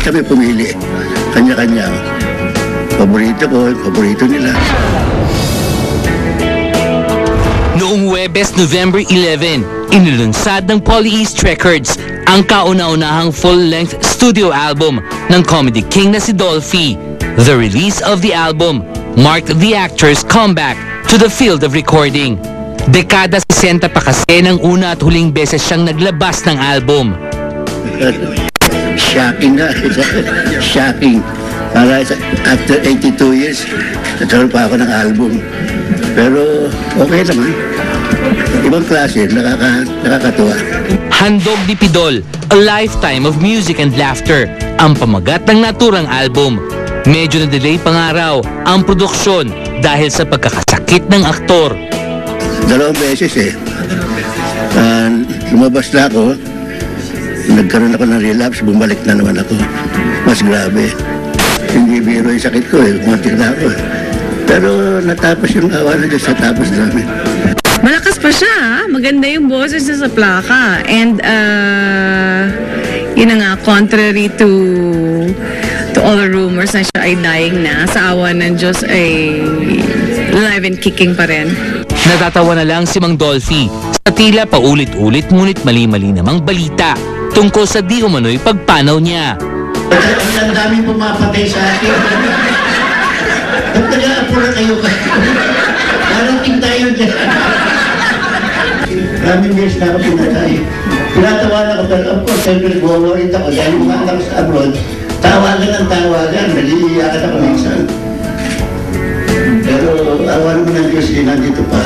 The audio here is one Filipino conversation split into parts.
kami pumili. Kanya-kanya. Paborito ko, paborito nila. Noong Huwebes, November 11, inilunsad ng Poly East Records ang kauna-unahang full-length studio album ng comedy king na si Dolphy. The release of the album marked the actor's comeback to the field of recording. Dekada 60 pa kasi nang una at huling beses siyang naglabas ng album. Shocking nga. Shocking. Para after 82 years, nagkaroon pa ako ng album. Pero okay naman. Ibang klase, nakakatuwa. Handog ni Pidol, A Lifetime of Music and Laughter, ang pamagat ng naturang album. Medyo na-delay pa nga raw ang produksyon dahil sa pagkakasakit ng aktor. 2 beses eh. Lumabas na ako, nagkaroon ako ng relapse, bumalik na naman ako. Mas grabe. Hindi biro yung sakit ko eh, kumuntik na ako. Pero natapos yung awa na Diyos, natapos namin. Malakas pa siya, ha? Maganda yung boses niya sa plaka. And, yun na nga, contrary to all the rumors na siya ay dying na, sa awa ng Diyos ay alive and kicking pa rin. Natatawa na lang si Mang Dolphy sa tila paulit-ulit ngunit mali-mali namang balita tungkol sa di umano'y pagpanaw niya. Ang daming pumapatay sa akin. Ba't nag-aapura kayo? Darating tayo dyan. Maraming years na ako pinatay. Pinatawanan ko, pero of course, siyempre nag-worried ako dahil mga anak sa abroad, tawagan ang tawagan, nag-iiyakan ako minsan. Pero awa naman ng Diyos, nandito pa.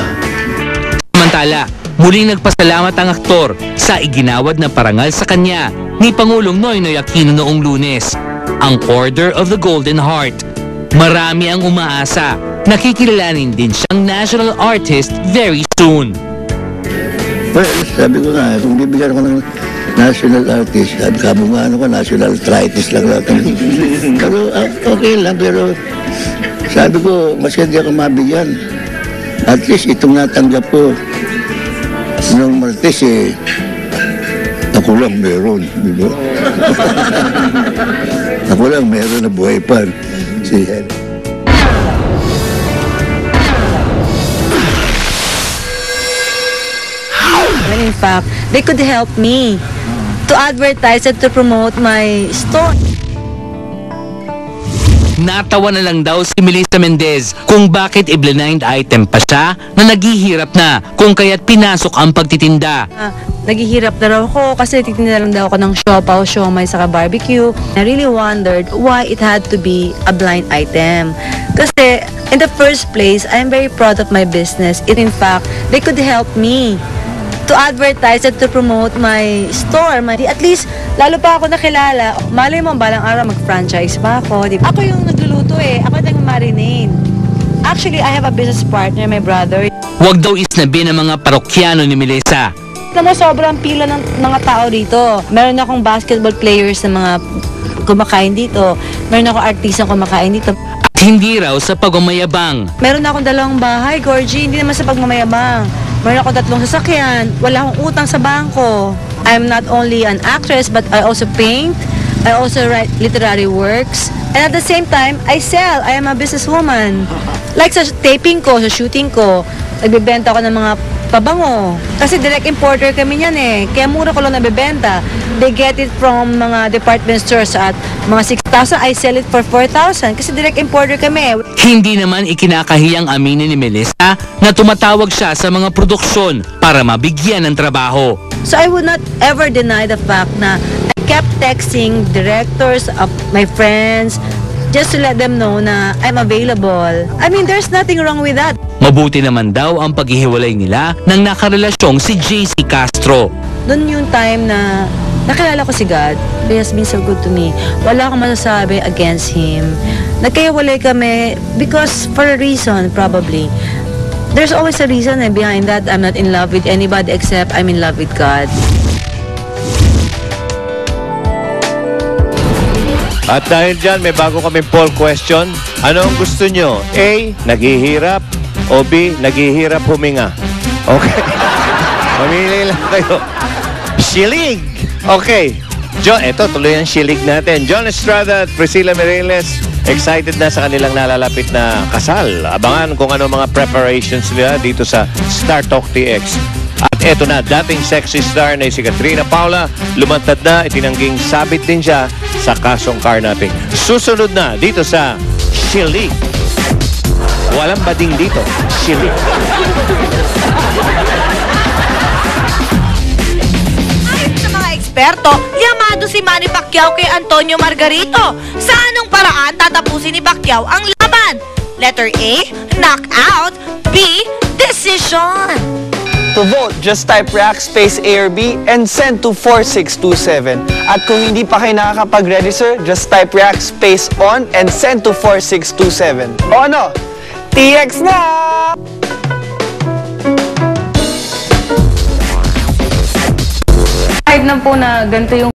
Samantala, muling nagpasalamat ang aktor sa iginawad na parangal sa kanya ni Pangulong Noynoy Aquino noong Lunes, ang Order of the Golden Heart. Marami ang umaasa na kikilalanin din siyang national artist very soon. Well, sabi ko nga, kung bibigyan ko ng national artist, kabungaan ko, national arthritis lang natin. Pero okay lang, pero sabi ko, mas hindi ako mabigyan. At least itong natanggap ko, noong Martes eh, ako lang meron, di ba? Ako lang meron na buhay pa. Si Henry. In fact, they could help me to advertise and to promote my store. Natawa na lang daw si Melissa Mendez kung bakit i-blind item pa siya na naghihirap na kung kaya't pinasok ang pagtitinda. Naghihirap na raw ako kasi titinda lang daw ako ng siopaw, siomay, saka barbecue. I really wondered why it had to be a blind item. Kasi in the first place, I'm very proud of my business. In fact, they could help me to advertise and to promote my store. At least, lalo pa ako nakilala. Malay mo, balang araw mag-franchise pa ako. Ako yung nagluluto eh. Ako yung nag-marinate. Actually, I have a business partner, my brother. Huwag daw isnabi ng mga parokyano ni Melissa. Tama, sobrang pila ng mga tao dito. Meron akong basketball players na mga kumakain dito. Meron akong artistang kumakain dito. At hindi raw sa pagmamayabang. Meron akong 2 bahay, Gorgie. Hindi naman sa pagmamayabang. Meron ako 3 sasakyan. Wala akong utang sa bangko. I'm not only an actress, but I also paint. I also write literary works. And at the same time, I sell. I am a businesswoman. Like sa taping ko, sa shooting ko, nagbebenta ako ng mga pabango. Kasi direct importer kami niyan eh. Kaya mura ko lang nabebenta. They get it from mga department stores at mga 6,000. I sell it for 4,000 kasi direct importer kami. Hindi naman ikinakahiyang aminin ni Melissa na tumatawag siya sa mga produksyon para mabigyan ng trabaho. So I would not ever deny the fact na I kept texting directors of my friends just to let them know na I'm available. I mean, there's nothing wrong with that. Mabuti naman daw ang paghihiwalay nila nang nakarelasyong si JC Castro. Doon yung time na nakilala ko si God. He has been so good to me. Wala akong masasabi against him. Nagkahiwalay kami because for a reason, probably. There's always a reason behind that. I'm not in love with anybody except I'm in love with God. At dahil dyan, may bago kaming poll question. Ano ang gusto nyo? A, naghihirap. O B, naghihirap huminga. Okay. Mamili lang kayo. Shilig. Okay. Eto, tuloy ang shilig natin. John Estrada at Priscilla Mireles, excited na sa kanilang nalalapit na kasal. Abangan kung ano mga preparations nila dito sa Star Talk TX. At eto na, dating sexy star na si Katrina Paula, lumantad na, itinangging sabit din siya sa kasong carnapping. Susunod na dito sa Shilig. Walang bading dito. Shilig. Ayon sa mga eksperto, yamado si Manny Pacquiao kay Antonio Margarito. Sa anong paraan tatapusin ni Pacquiao ang laban? Letter A, knockout. B, decision. To vote, just type react space A or B and send to 4627. At kung hindi pa kayo nakakapag-register, just type react space on and send to 4627. O ano? TX na! Kahit na po na ganito yung